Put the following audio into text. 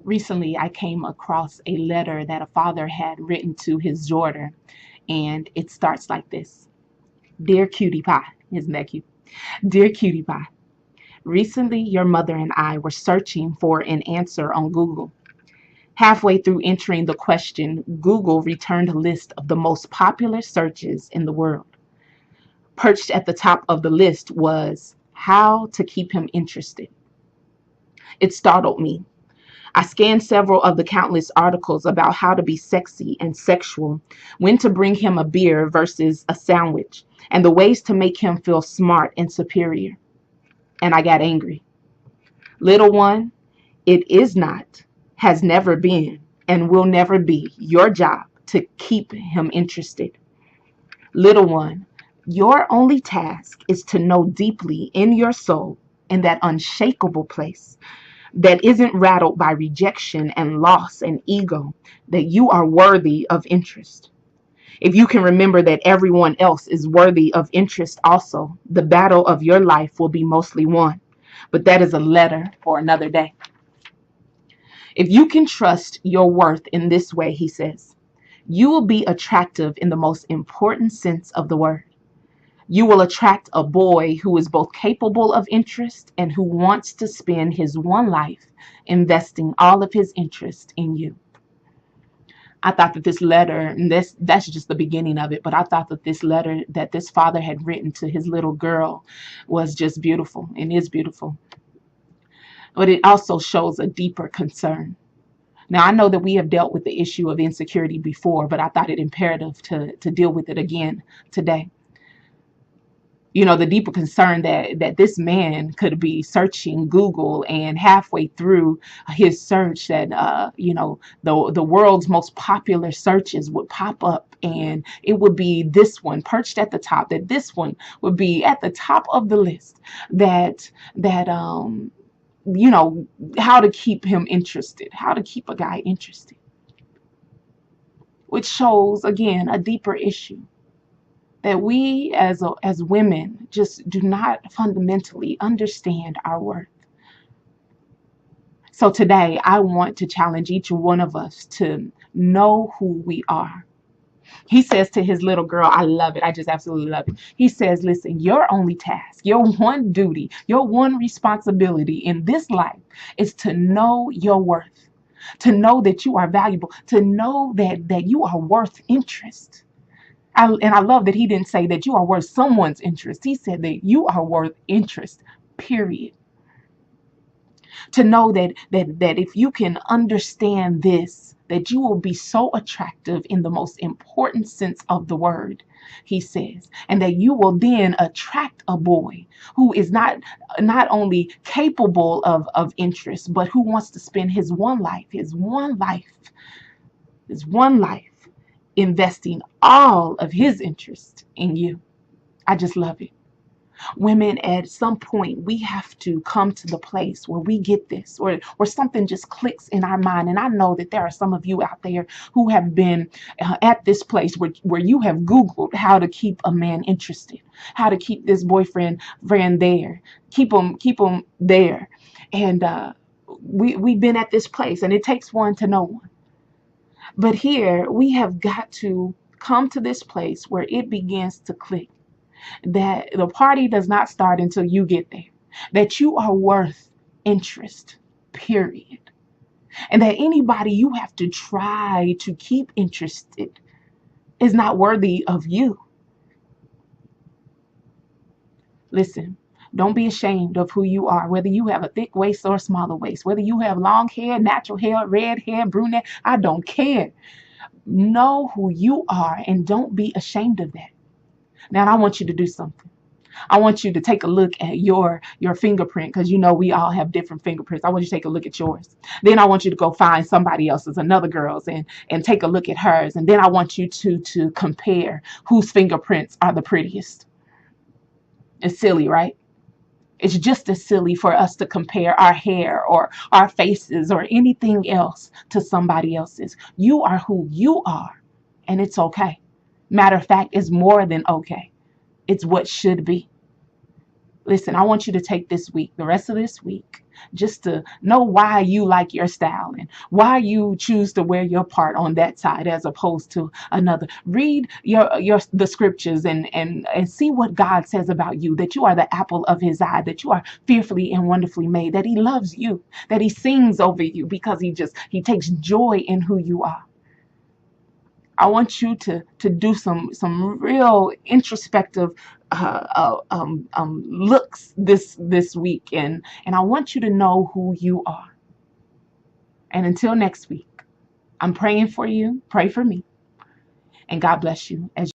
Recently, I came across a letter that a father had written to his daughter, and it starts like this. Dear Cutie Pie, isn't that cute? Dear Cutie Pie, recently your mother and I were searching for an answer on Google. Halfway through entering the question, Google returned a list of the most popular searches in the world. Perched at the top of the list was how to keep him interested. It startled me. I scanned several of the countless articles about how to be sexy and sexual, when to bring him a beer versus a sandwich, and the ways to make him feel smart and superior. And I got angry. Little one, it is not, has never been, and will never be your job to keep him interested. Little one, your only task is to know deeply in your soul, in that unshakable place that isn't rattled by rejection and loss and ego, that you are worthy of interest. If you can remember that everyone else is worthy of interest also, the battle of your life will be mostly won. But that is a letter for another day. If you can trust your worth in this way, he says, you will be attractive in the most important sense of the word. You will attract a boy who is both capable of interest and who wants to spend his one life investing all of his interest in you. I thought that this letter, and that's just the beginning of it, but I thought that this letter that this father had written to his little girl was just beautiful and is beautiful. But it also shows a deeper concern. Now, I know that we have dealt with the issue of insecurity before, but I thought it imperative to deal with it again today. You know, the deeper concern that this man could be searching Google, and halfway through his search that the world's most popular searches would pop up, and it would be this one perched at the top, that this one would be at the top of the list, that how to keep him interested, how to keep a guy interested, which shows again a deeper issue, that we as women just do not fundamentally understand our worth. So today I want to challenge each one of us to know who we are. He says to his little girl, I love it. I just absolutely love it. He says, listen, your only task, your one duty, your one responsibility in this life is to know your worth, to know that you are valuable, to know that you are worth interest. And I love that he didn't say that you are worth someone's interest. He said that you are worth interest, period. To know that if you can understand this, that you will be so attractive in the most important sense of the word, he says, and that you will then attract a boy who is not only capable of interest, but who wants to spend his one life investing all of his interest in you. I just love it. Women, at some point, we have to come to the place where we get this, or something just clicks in our mind. And I know that there are some of you out there who have been at this place where you have Googled how to keep a man interested, how to keep this boyfriend friend there, keep them there. And we've been at this place, and it takes one to know one. But here we have got to come to this place where it begins to click, that the party does not start until you get there, that you are worth interest, period. And that anybody you have to try to keep interested is not worthy of you. Listen, don't be ashamed of who you are, whether you have a thick waist or a smaller waist, whether you have long hair, natural hair, red hair, brunette, I don't care. Know who you are and don't be ashamed of that. Now, I want you to do something. I want you to take a look at your fingerprint, because we all have different fingerprints. I want you to take a look at yours. Then I want you to go find somebody else's, another girl's, and take a look at hers. And then I want you to compare whose fingerprints are the prettiest. It's silly, right? It's just as silly for us to compare our hair or our faces or anything else to somebody else's. You are who you are, and it's okay. Matter of fact, it's more than okay. It's what should be. Listen, I want you to take this week, the rest of this week, just to know why you like your style and why you choose to wear your part on that side as opposed to another. Read your the scriptures and see what God says about you, that you are the apple of his eye, that you are fearfully and wonderfully made, that he loves you, that he sings over you because he takes joy in who you are. I want you to do some real introspective looks this week, and I want you to know who you are. And until next week, I'm praying for you. Pray for me, and God bless you as